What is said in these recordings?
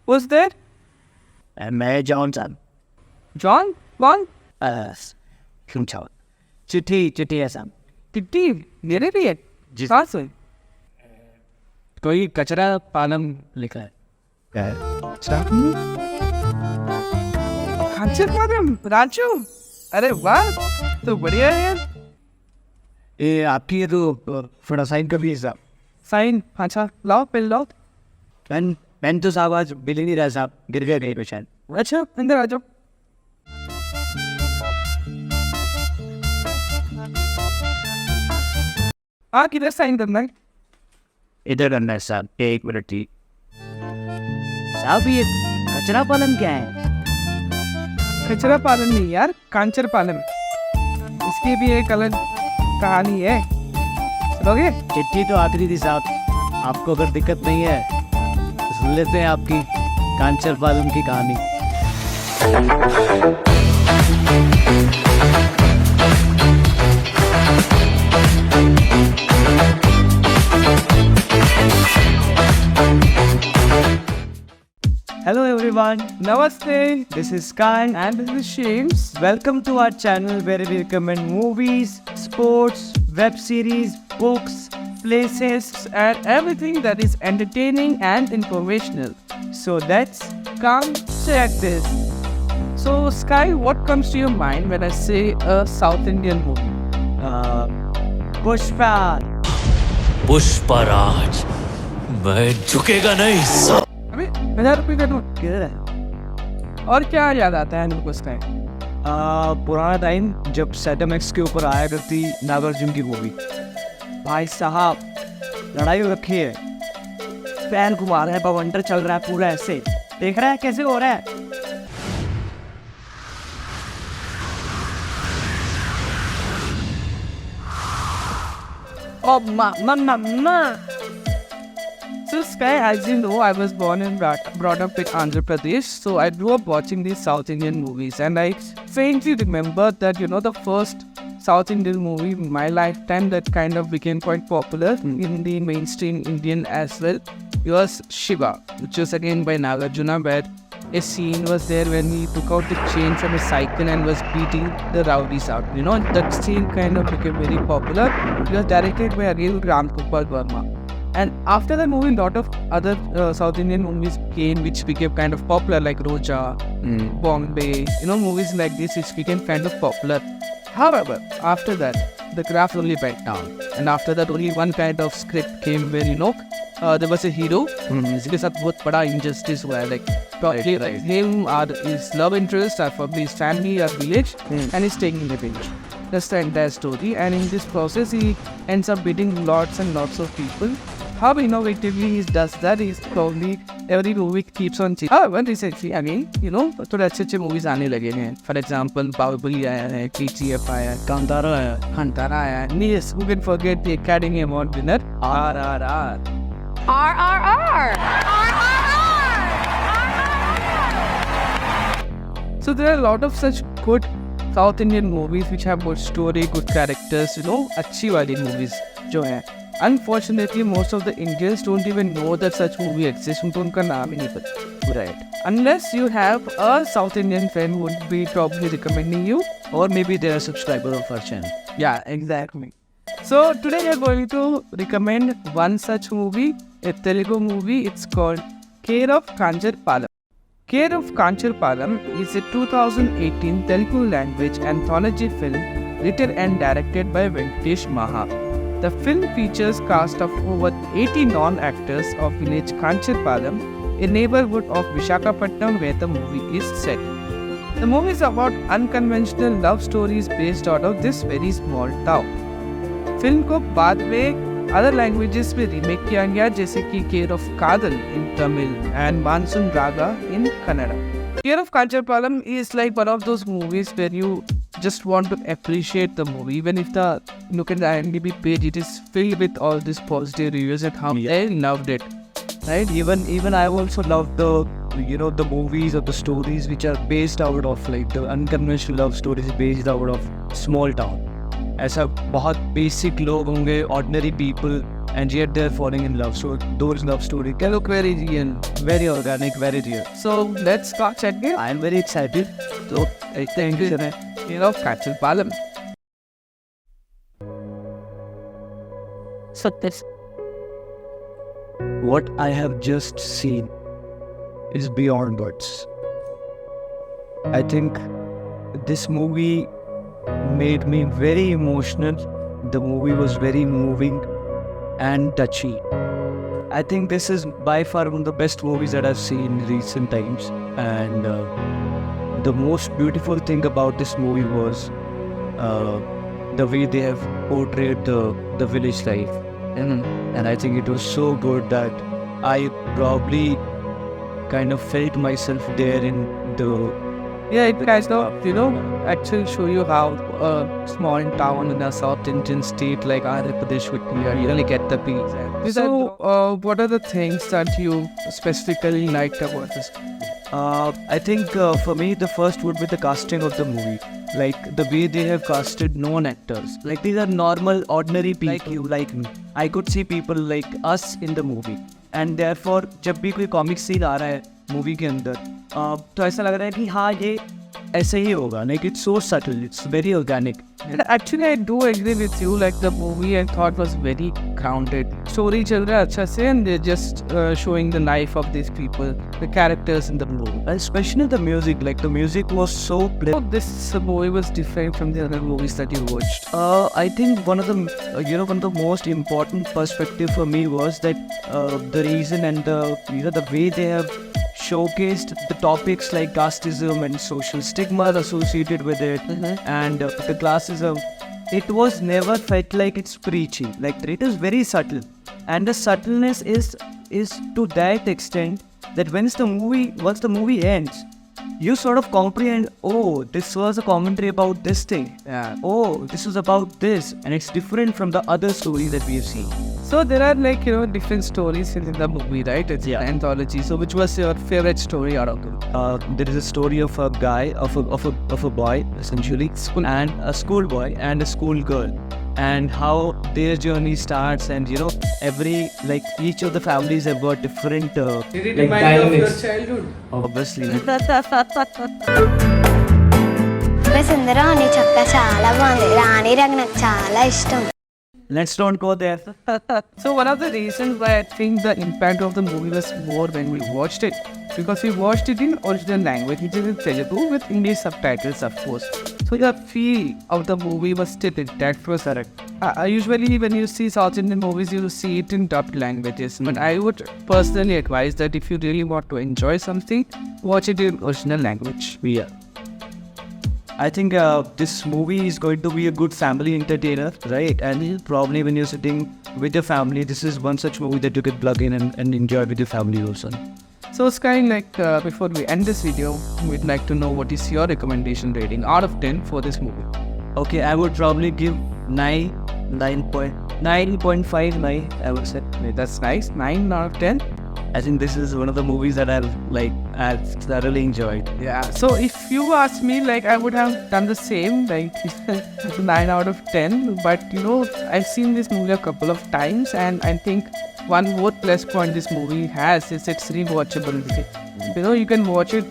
Who's there? मैं Johnson John? कौन? Kunchal. चिट्ठी है साहब. चिट्ठी मेरे भी है जी. कहाँ से? कोई कचरा पालम लिखा है. कांचरपालम राजू. अरे वाह, तो बढ़िया है यार. ये आपकी ये तो थोड़ा साइन का भी है साहब. साइन? अच्छा लाओ, पेन लाओ. पेन तो साहब आज मिल ही नहीं रहा साहब, गिर गया कहीं पे शायद. अच्छा अंदर आ जाओ. हाँ, किधर साइन करना है? इधर करना है साहब. 1 मिनट थी साहब. ये कचरा पालन क्या है? कचरा पालन नहीं यार, कांचर पालन. इसकी भी एक अलग कहानी है, सुनोगे? चिट्ठी तो आखिरी थी साहब. आपको अगर दिक्कत नहीं है तो सुन लेते हैं आपकी कांचर पालन की कहानी. Hello everyone, Namaste. this is Sky. And this is James. Welcome to our channel where we recommend movies, sports, web series, books, places. And everything that is entertaining and informational. So let's Come check this. So Sky, what comes to your mind when I say a South Indian movie? Pushpa. Pushpraj, मैं झुकेगा नहीं. अबे 1000 रुपये का note. किधर है? और क्या याद आता है हमको Sky? पुराना टाइम जब सेटमैक्स के ऊपर आया करती नागार्जुन की मूवी. भाई साहब लड़ाई हो रखी है, फैन घुमा रहे हैं, बवंडर चल रहा है पूरा. ऐसे देख रहा है कैसे हो रहा है. Oh, ma. So Sky, as you know, I was born and brought up in Andhra Pradesh. So I grew up watching these South Indian movies, and I faintly remember that the first South Indian movie in my lifetime that kind of became quite popular in the mainstream Indian as well was Shiva, which was again by Nagarjuna, where a scene was there when he took out the chain from a cycle and was beating the rowdies out. That scene kind of became very popular. It was directed by again Ram Gopal Verma. And after that movie, a lot of other South Indian movies came which became kind of popular, like Roja, Bombay, movies like this which became kind of popular. However, after that, the graph only went down. And after that, only one kind of script came where, there was a hero. जिसके साथ बहुत बड़ा injustice हुआ है. Like, probably him or his love interest or probably his family or village, and he's taking revenge. That's the entire story. And in this process, he ends up beating lots and lots of people. How innovatively he does that is probably every movie keeps on changing. However, recently, again, थोड़े अच्छे movies आने लगे हैं. For example, Bahubali आया है, KGF आया है, Kantara आया है. Yes, who can forget the Academy Award winner, RRR. So there are a lot of such good South Indian movies which have good story, good characters, अच्छी वाली movies जो हैं. Unfortunately, most of the Indians don't even know that such movie exists. उनको उनका नाम ही नहीं पता. Right. Unless you have a South Indian friend who would be probably recommending you, or maybe they're a subscriber of our channel. Yeah, exactly. So today we are going to recommend one such movie, a Telugu movie. It's called COkancharapalem. COkancharapalem is a 2018 Telugu language anthology film written and directed by Venkatesh Maha. The film features cast of over 80 non-actors of village Kancharapalem, a neighborhood of Visakhapatnam where the movie is set. The movie is about unconventional love stories based out of this very small town. Film को बाद में other languages में remake किया गया, जैसे कि care of Kadhal in Tamil and Monsoon Raga in Kannada. Care of Kancharapalem is like one of those movies where you just want to appreciate the movie. Even if the look at the IMDb page, it is filled with all these positive reviews and how they loved it. Right? Even I also love the movies or the stories which are based out of like the unconventional love stories based out of small town. ऐसा बहुत basic लोग होंगे, ordinary people and yet they're falling in love. So those love stories They look very real. very organic, very real. So let's start checking. I'm very excited. So I think Kancharapalem. So this. what I have just seen is beyond words. I think this movie made me very emotional. The movie was very moving and touchy. I think this is by far one of the best movies that I've seen in recent times. And the most beautiful thing about this movie was the way they have portrayed the village life. And I think it was so good that I probably kind of felt myself there in the... Yeah, it kind of, actually show you how a small town in a South Indian state like Andhra Pradesh would be. You really get the beats. So, what are the things that you specifically liked about this? I think for me, the first would be the casting of the movie. Like the way they have casted known actors. Like these are normal, ordinary people like you, like me. I could see people like us in the movie. And therefore, जब भी कोई comic scene आ रहा है movie के अंदर, तो ऐसा लग रहा है कि हाँ ये ऐसे ही होगा. Like it's so subtle, it's very organic. And actually, I do agree with you. Like the movie, I thought was very grounded. Story चल रहा है अच्छा से, and they're just showing the life of these people, the characters in the movie. Especially the music. Like the music was so So this movie was different from the other movies that you watched. I think one of the one of the most important perspective for me was that the reason and the way they have showcased the topics like casteism and social stigma associated with it, and the classism. It was never felt like it's preachy. Like it is very subtle, and the subtleness is to that extent that once the movie ends, you sort of comprehend, oh, this was a commentary about this thing. Yeah. Oh, this was about this, and it's different from the other stories that we have seen. So there are like different stories in the movie, right? It's an anthology. So which was your favorite story out of it? There is a story of a guy, of a boy essentially, and a schoolboy and a schoolgirl, and how their journey starts, and every each of the families have got different dynamics. Childhood? Obviously. సుందరం నీ చక్క చాలా బాగుంది రాణి రంగు నాకు చాలా ఇష్టం. Let's don't go there. So one of the reasons why I think the impact of the movie was more when we watched it, because we watched it in original language, which is in Telugu with English subtitles, of course. So the feel of the movie was still intact for correct. Usually when you see South Indian movies, you see it in dubbed languages. But I would personally advise that if you really want to enjoy something, watch it in original language. Yeah. I think this movie is going to be a good family entertainer, right? And probably when you're sitting with your family, this is one such movie that you can plug in and enjoy with your family also. So Sky, before we end this video, we'd like to know what is your recommendation rating out of 10 for this movie. Okay, I would probably give 9.59, I would say. That's nice. 9 out of 10. I think this is one of the movies that I've thoroughly enjoyed. Yeah. So if you ask me, I would have done the same, 9 out of 10. But I've seen this movie a couple of times, and I think one more plus point this movie has is its rewatchability. You can watch it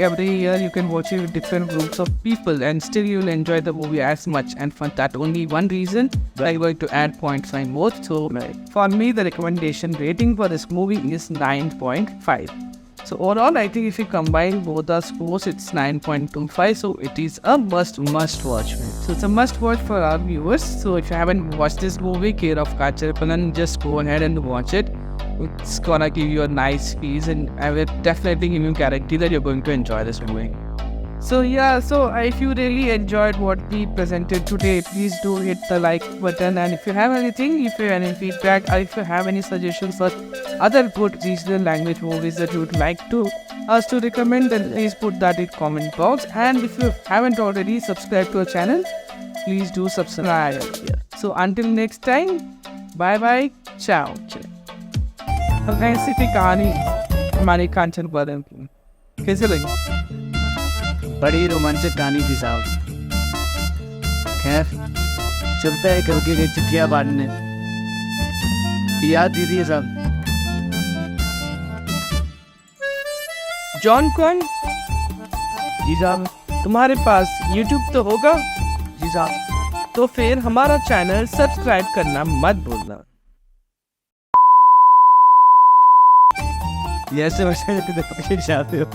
every year. You can watch it with different groups of people, and still you'll enjoy the movie as much. And for that only one reason, I'm going to add 0.5 more. So for me, the recommendation rating for this movie is 9.5. So overall, I think if you combine both our scores, it's 9.25. So it is a must watch. So it's a must watch for our viewers. So if you haven't watched this movie, COkancharapalem, just go ahead and watch it. It's gonna give you a nice piece, and I will definitely give you a guarantee that you're going to enjoy this movie. So if you really enjoyed what we presented today, please do hit the like button. And if you have anything, if you have any feedback, or if you have any suggestions for other good regional language movies that you would like us to recommend, then please put that in comment box. And if you haven't already subscribed to our channel, please do subscribe. So until next time, bye bye, ciao. कैसी थी कहानी हमारी कांचनपालem की, कैसे लगी? बड़ी रोमांचक कहानी थी साहब. खैर चलता है करके चिट्ठियाँ बांटने. या दीदी साहब। जॉन कौन? जी साहब। तुम्हारे पास YouTube तो होगा? जी साहब। तो फिर हमारा चैनल सब्सक्राइब करना मत भूलना। ये ऐसे वैसे जाते हो